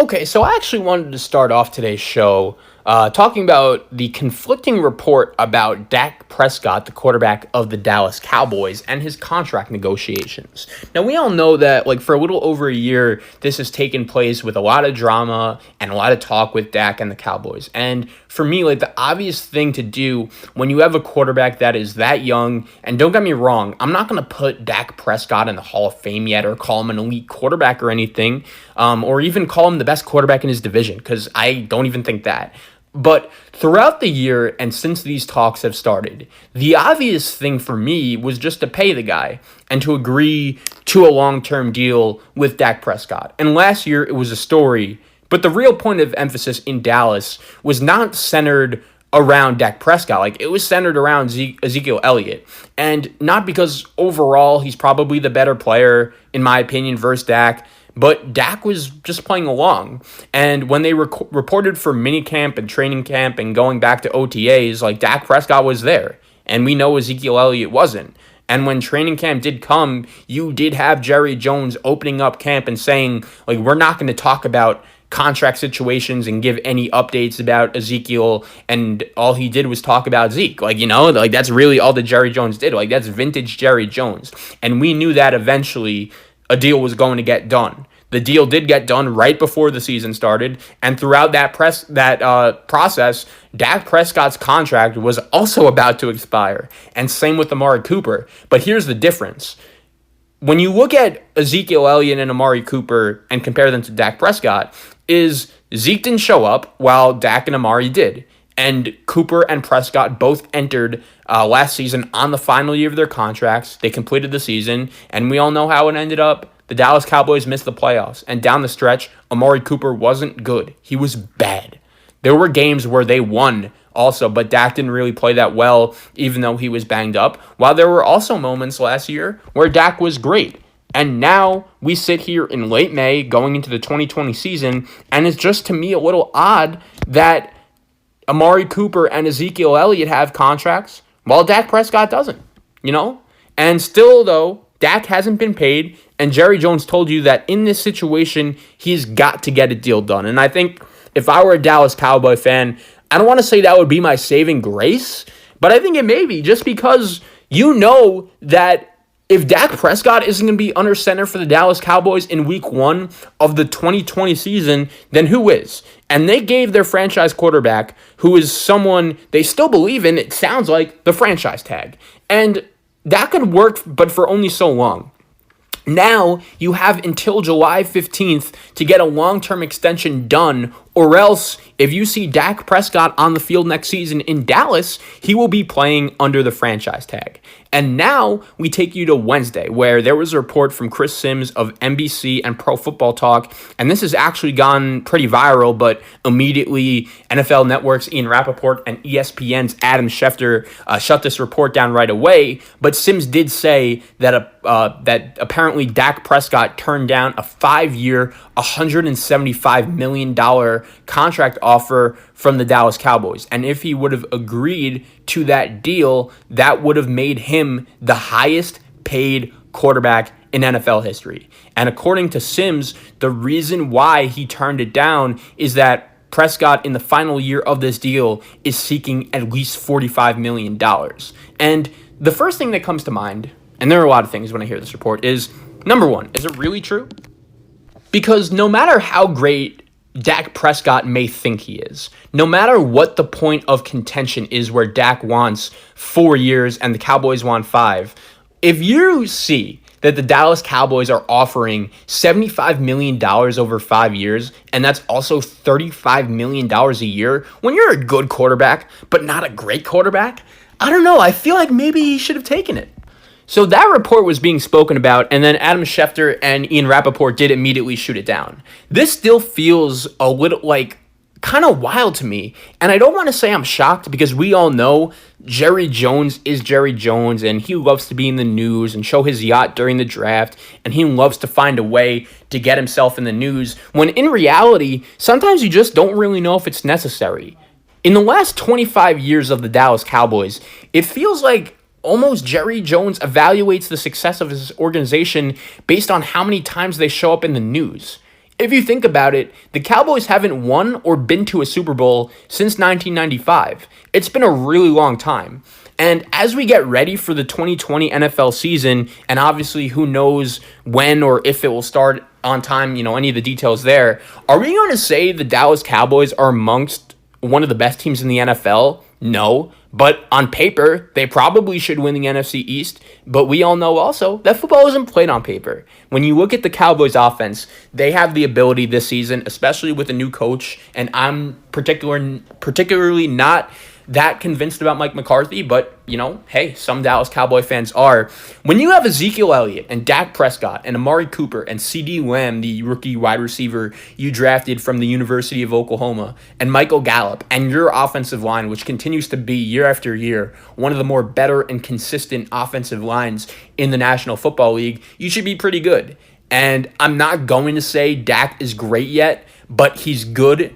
Okay, so I actually wanted to start off today's show talking about the conflicting report about Dak Prescott, the quarterback of the Dallas Cowboys, and his contract negotiations. Now, we all know that, for a little over a year, this has taken place with a lot of drama and a lot of talk with Dak and the Cowboys. And for me, the obvious thing to do when you have a quarterback that is that young, and don't get me wrong, I'm not going to put Dak Prescott in the Hall of Fame yet or call him an elite quarterback or anything, or even call him the best quarterback in his division, because I don't even think that. But throughout the year and since these talks have started, the obvious thing for me was just to pay the guy and to agree to a long-term deal with Dak Prescott. And last year it was a story, but the real point of emphasis in Dallas was not centered around Dak Prescott. It was centered around Ezekiel Elliott. And not because overall he's probably the better player, in my opinion, versus Dak, but Dak was just playing along. And when they reported for minicamp and training camp and going back to OTAs, Dak Prescott was there. And we know Ezekiel Elliott wasn't. And when training camp did come, you did have Jerry Jones opening up camp and saying, we're not going to talk about contract situations and give any updates about Ezekiel, and all he did was talk about Zeke. That's really all that Jerry Jones did. That's vintage Jerry Jones. And we knew that eventually a deal was going to get done. The deal did get done right before the season started, and throughout that process, Dak Prescott's contract was also about to expire, and same with Amari Cooper. But here's the difference. When you look at Ezekiel Elliott and Amari Cooper and compare them to Dak Prescott, is Zeke didn't show up while Dak and Amari did. And Cooper and Prescott both entered last season on the final year of their contracts. They completed the season, and we all know how it ended up. The Dallas Cowboys missed the playoffs, and down the stretch, Amari Cooper wasn't good. He was bad. There were games where they won also, but Dak didn't really play that well, even though he was banged up, while there were also moments last year where Dak was great. And now we sit here in late May going into the 2020 season, and it's just to me a little odd that Amari Cooper and Ezekiel Elliott have contracts while Dak Prescott doesn't, And still, though, Dak hasn't been paid, and Jerry Jones told you that in this situation, he's got to get a deal done. And I think if I were a Dallas Cowboy fan, I don't want to say that would be my saving grace, but I think it may be, just because you know that if Dak Prescott isn't going to be under center for the Dallas Cowboys in week 1 of the 2020 season, then who is? And they gave their franchise quarterback, who is someone they still believe in, it sounds like, the franchise tag. And that could work, but for only so long. Now you have until July 15th to get a long-term extension done, or else if you see Dak Prescott on the field next season in Dallas, he will be playing under the franchise tag. And now we take you to Wednesday, where there was a report from Chris Sims of NBC and Pro Football Talk, and this has actually gone pretty viral, but immediately NFL Network's Ian Rappaport and ESPN's Adam Schefter shut this report down right away. But Sims did say that that apparently Dak Prescott turned down a 5-year, $175 million contract offer from the Dallas Cowboys. And if he would have agreed to that deal, that would have made him the highest paid quarterback in NFL history. And according to Sims, the reason why he turned it down is that Prescott in the final year of this deal is seeking at least $45 million. And the first thing that comes to mind, and there are a lot of things when I hear this report, is, number one, is it really true? Because no matter how great Dak Prescott may think he is, no matter what the point of contention is where Dak wants 4 years and the Cowboys want 5, if you see that the Dallas Cowboys are offering $75 million over 5 years, and that's also $35 million a year, when you're a good quarterback, but not a great quarterback, I don't know, I feel like maybe he should have taken it. So that report was being spoken about, and then Adam Schefter and Ian Rappaport did immediately shoot it down. This still feels a little kind of wild to me, and I don't want to say I'm shocked, because we all know Jerry Jones is Jerry Jones, and he loves to be in the news and show his yacht during the draft, and he loves to find a way to get himself in the news, when in reality, sometimes you just don't really know if it's necessary. In the last 25 years of the Dallas Cowboys, it feels like almost Jerry Jones evaluates the success of his organization based on how many times they show up in the news. If you think about it, the Cowboys haven't won or been to a Super Bowl since 1995. It's been a really long time. And as we get ready for the 2020 NFL season, and obviously who knows when or if it will start on time, any of the details there, are we going to say the Dallas Cowboys are amongst one of the best teams in the NFL? No. But on paper, they probably should win the NFC East. But we all know also that football isn't played on paper. When you look at the Cowboys offense, they have the ability this season, especially with a new coach. And I'm particularly not that convinced about Mike McCarthy, but, hey, some Dallas Cowboy fans are. When you have Ezekiel Elliott and Dak Prescott and Amari Cooper and CeeDee Lamb, the rookie wide receiver you drafted from the University of Oklahoma, and Michael Gallup, and your offensive line, which continues to be year after year one of the more better and consistent offensive lines in the National Football League, you should be pretty good. And I'm not going to say Dak is great yet, but he's good.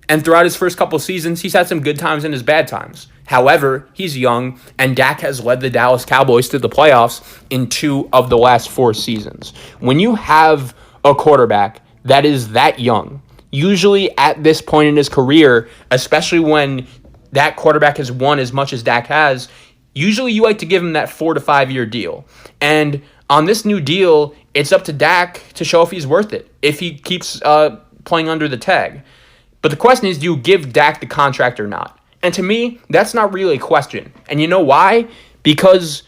And throughout his first couple seasons, he's had some good times and his bad times. However, he's young, and Dak has led the Dallas Cowboys to the playoffs in 2 of the last 4 seasons. When you have a quarterback that is that young, usually at this point in his career, especially when that quarterback has won as much as Dak has, usually you like to give him that 4 to 5 year deal. And on this new deal, it's up to Dak to show if he's worth it, if he keeps playing under the tag. But the question is, do you give Dak the contract or not? And to me, that's not really a question. And you know why? Because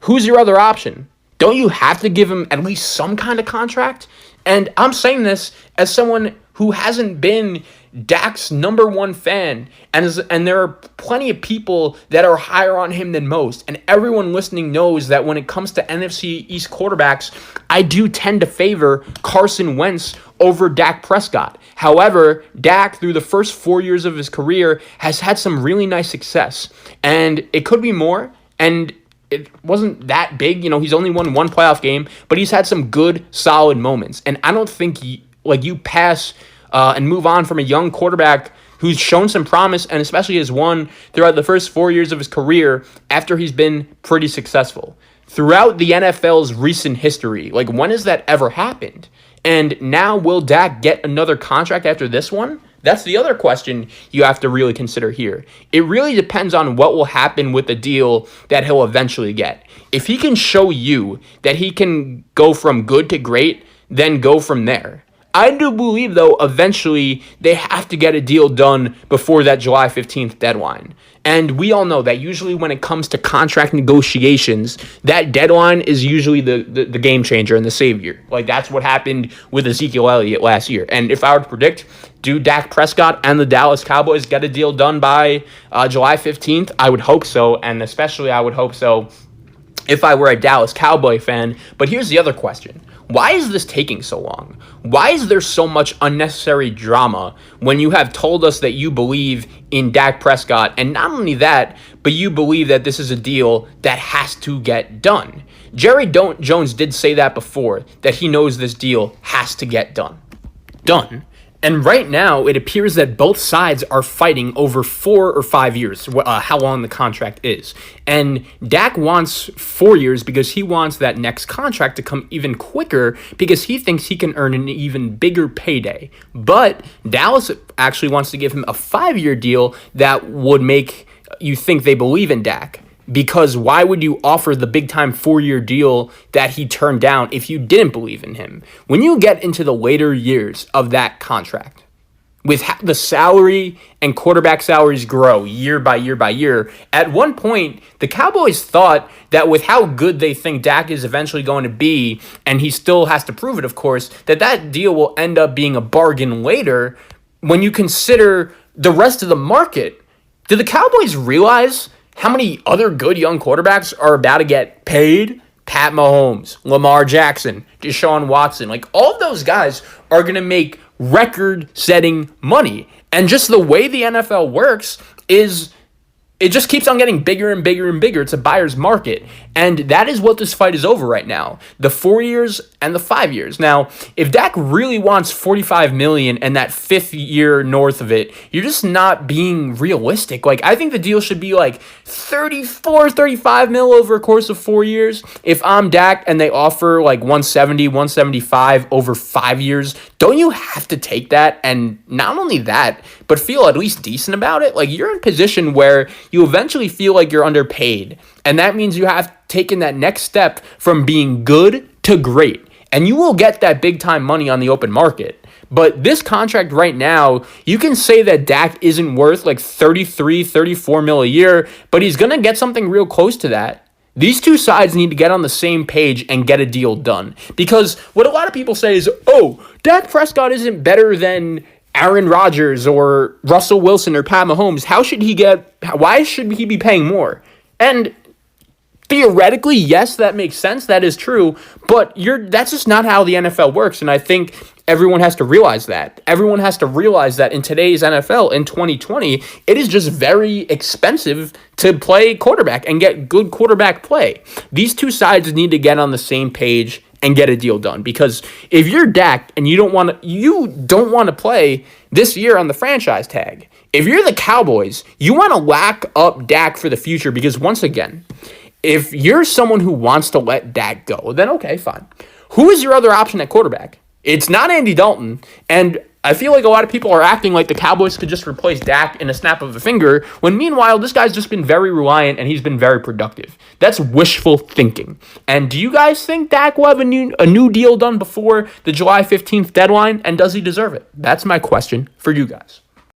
who's your other option? Don't you have to give him at least some kind of contract? And I'm saying this as someone who hasn't been Dak's number one fan, and there are plenty of people that are higher on him than most, and everyone listening knows that when it comes to NFC East quarterbacks, I do tend to favor Carson Wentz over Dak Prescott. However, Dak, through the first 4 years of his career, has had some really nice success, and it could be more, and it wasn't that big. He's only won 1 playoff game, but he's had some good, solid moments, and I don't think you pass and move on from a young quarterback who's shown some promise and especially has won throughout the first 4 years of his career after he's been pretty successful. Throughout the NFL's recent history, when has that ever happened? And now will Dak get another contract after this one? That's the other question you have to really consider here. It really depends on what will happen with the deal that he'll eventually get. If he can show you that he can go from good to great, then go from there. I do believe, though, eventually they have to get a deal done before that July 15th deadline. And we all know that usually when it comes to contract negotiations, that deadline is usually the game changer and the savior. That's what happened with Ezekiel Elliott last year. And if I were to predict, do Dak Prescott and the Dallas Cowboys get a deal done by July 15th? I would hope so, and especially I would hope so if I were a Dallas Cowboy fan. But here's the other question. Why is this taking so long? Why is there so much unnecessary drama when you have told us that you believe in Dak Prescott, and not only that, but you believe that this is a deal that has to get done? Jerry Jones did say that before, that he knows this deal has to get done. And right now, it appears that both sides are fighting over 4 or 5 years, how long the contract is. And Dak wants 4 years because he wants that next contract to come even quicker because he thinks he can earn an even bigger payday. But Dallas actually wants to give him a 5-year deal that would make you think they believe in Dak. Because why would you offer the big-time 4-year deal that he turned down if you didn't believe in him? When you get into the later years of that contract, with the salary and quarterback salaries grow year by year by year, at one point, the Cowboys thought that with how good they think Dak is eventually going to be, and he still has to prove it, of course, that deal will end up being a bargain later when you consider the rest of the market. Did the Cowboys realize how many other good young quarterbacks are about to get paid? Pat Mahomes, Lamar Jackson, Deshaun Watson. All of those guys are going to make record-setting money. And just the way the NFL works is it just keeps on getting bigger and bigger and bigger. It's a buyer's market. And that is what this fight is over right now. The 4 years and the 5 years. Now, if Dak really wants $45 million and that fifth year north of it, you're just not being realistic. Like, I think the deal should be like 34, 35 mil over a course of 4 years. If I'm Dak and they offer like 170, 175 over 5 years, don't you have to take that? And not only that, but feel at least decent about it? Like, you're in a position where you eventually feel like you're underpaid. And that means you have taken that next step from being good to great. And you will get that big time money on the open market. But this contract right now, you can say that Dak isn't worth like 33, 34 mil a year, but he's going to get something real close to that. These two sides need to get on the same page and get a deal done. Because what a lot of people say is, oh, Dak Prescott isn't better than Aaron Rodgers or Russell Wilson or Pat Mahomes. Why should he be paying more? And theoretically, yes, that makes sense. That is true. But that's just not how the NFL works. And I think everyone has to realize that. Everyone has to realize that in today's NFL, in 2020, it is just very expensive to play quarterback and get good quarterback play. These two sides need to get on the same page and get a deal done. Because if you're Dak and you don't want to play this year on the franchise tag, if you're the Cowboys, you want to lock up Dak for the future. Because once again, if you're someone who wants to let Dak go, then okay, fine. Who is your other option at quarterback? It's not Andy Dalton. And I feel like a lot of people are acting like the Cowboys could just replace Dak in a snap of a finger, when meanwhile, this guy's just been very reliant and he's been very productive. That's wishful thinking. And do you guys think Dak will have a new deal done before the July 15th deadline? And does he deserve it? That's my question for you guys.